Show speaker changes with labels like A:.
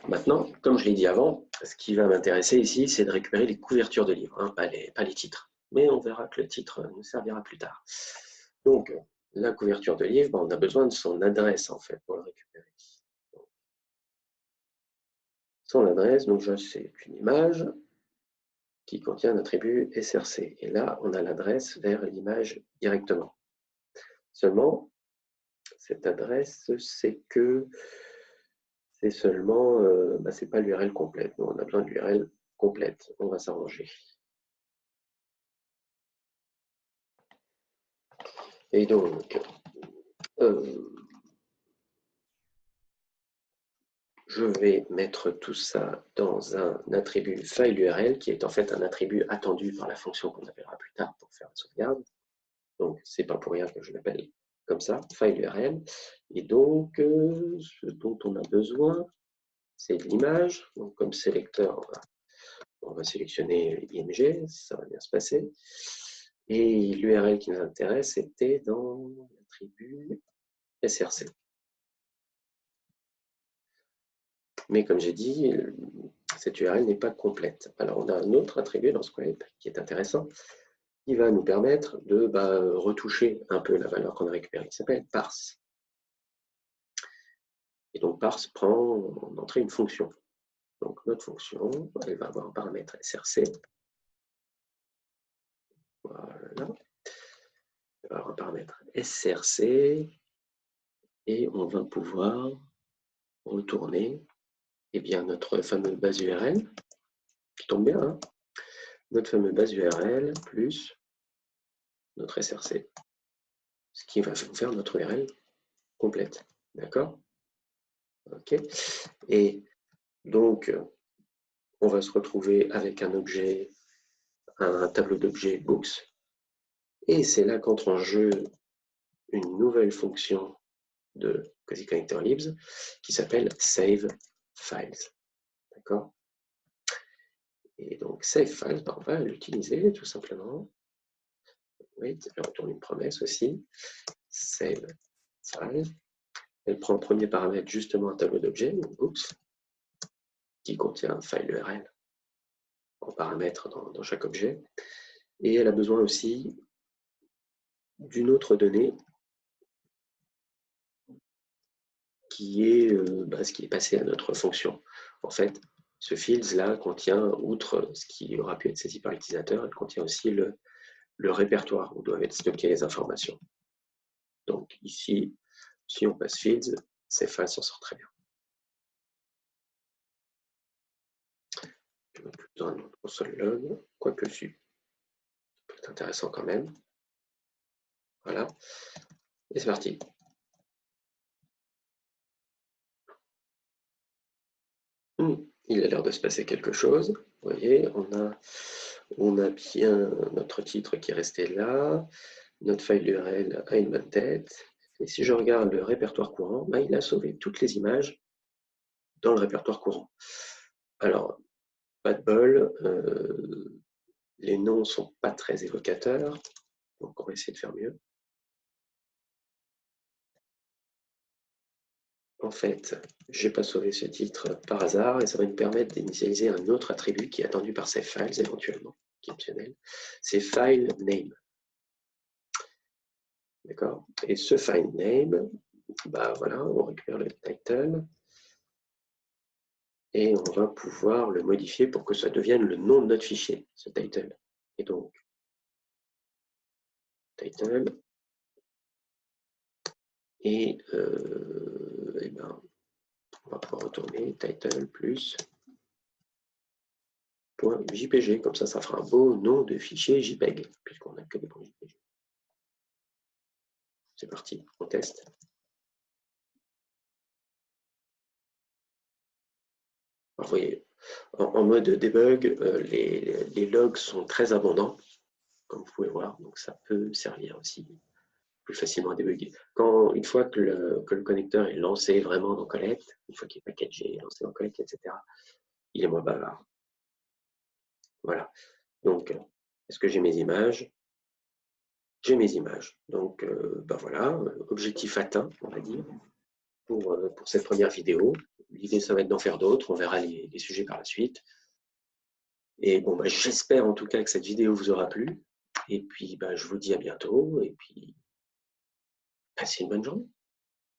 A: Maintenant, comme je l'ai dit avant, ce qui va m'intéresser ici, c'est de récupérer les couvertures de livres, hein, pas les titres. Mais on verra que le titre nous servira plus tard. Donc, la couverture de livre, on a besoin de son adresse, en fait, pour le récupérer. Son adresse, donc c'est une image qui contient un attribut SRC. Et là, on a l'adresse vers l'image directement. Seulement, cette adresse, c'est seulement, c'est pas l'URL complète. Nous, on a besoin de l'URL complète. On va s'arranger. Et donc, je vais mettre tout ça dans un attribut file URL qui est en fait un attribut attendu par la fonction qu'on appellera plus tard pour faire la sauvegarde. Donc, c'est pas pour rien que je l'appelle comme ça, file URL. Et donc, ce dont on a besoin, c'est de l'image. Donc, comme sélecteur, on va sélectionner IMG, ça va bien se passer. Et l'URL qui nous intéresse, c'était dans l'attribut SRC. Mais comme j'ai dit, cette URL n'est pas complète. Alors, on a un autre attribut dans Scrape qui est intéressant, qui va nous permettre de retoucher un peu la valeur qu'on a récupérée, qui s'appelle parse. Et donc, parse prend en entrée une fonction. Donc, notre fonction, elle va avoir un paramètre SRC. Voilà. Elle va avoir un paramètre SRC. Et on va pouvoir retourner notre fameuse base URL, qui tombe bien, hein, notre fameuse base URL plus notre SRC, ce qui va faire notre URL complète. D'accord? OK. Et donc, on va se retrouver avec un objet, un tableau d'objets books. Et c'est là qu'entre en jeu une nouvelle fonction de Cozy Connector Libs qui s'appelle Save Files. D'accord? Et donc, Save Files, on va l'utiliser tout simplement. Oui, elle retourne une promesse aussi. Save Files. Elle prend en premier paramètre justement un tableau d'objets, books, qui contient un file URL en paramètre dans chaque objet. Et elle a besoin aussi d'une autre donnée qui est ce qui est passé à notre fonction. En fait, ce fields-là contient, outre ce qui aura pu être saisi par l'utilisateur, elle contient aussi le répertoire où doivent être stockées les informations. Donc ici, si on passe fields, ces files s'en sortent très bien. Je vais mettre plutôt un autre console log, quoique si. Ça peut être intéressant quand même. Voilà. Et c'est parti. Il a l'air de se passer quelque chose. Vous voyez, on a bien notre titre qui est resté là. Notre file URL a une bonne tête. Et si je regarde le répertoire courant, il a sauvé toutes les images dans le répertoire courant. Alors, pas de bol, les noms ne sont pas très évocateurs, donc on va essayer de faire mieux. En fait, je n'ai pas sauvé ce titre par hasard et ça va me permettre d'initialiser un autre attribut qui est attendu par ces files éventuellement, qui est optionnel. C'est file name. D'accord? Et ce file name, voilà, on récupère le title et on va pouvoir le modifier pour que ça devienne le nom de notre fichier, ce title. Et donc, title, et on va pouvoir retourner title plus .jpg, comme ça fera un beau nom de fichier JPEG, puisqu'on n'a que des points JPG. C'est parti, on teste. Alors, vous voyez, en mode debug, les logs sont très abondants, comme vous pouvez voir, donc ça peut servir aussi plus facilement à débugger. Une fois que le connecteur est lancé vraiment dans Collect, une fois qu'il est packagé, lancé dans Collect, etc., il est moins bavard. Voilà. Donc, est-ce que j'ai mes images? J'ai mes images. Donc, voilà, objectif atteint, on va dire, pour cette première vidéo. L'idée, ça va être d'en faire d'autres. On verra les sujets par la suite. Et bon, bah, j'espère en tout cas que cette vidéo vous aura plu. Et puis, bah, je vous dis à bientôt. Et puis, passez une bonne journée.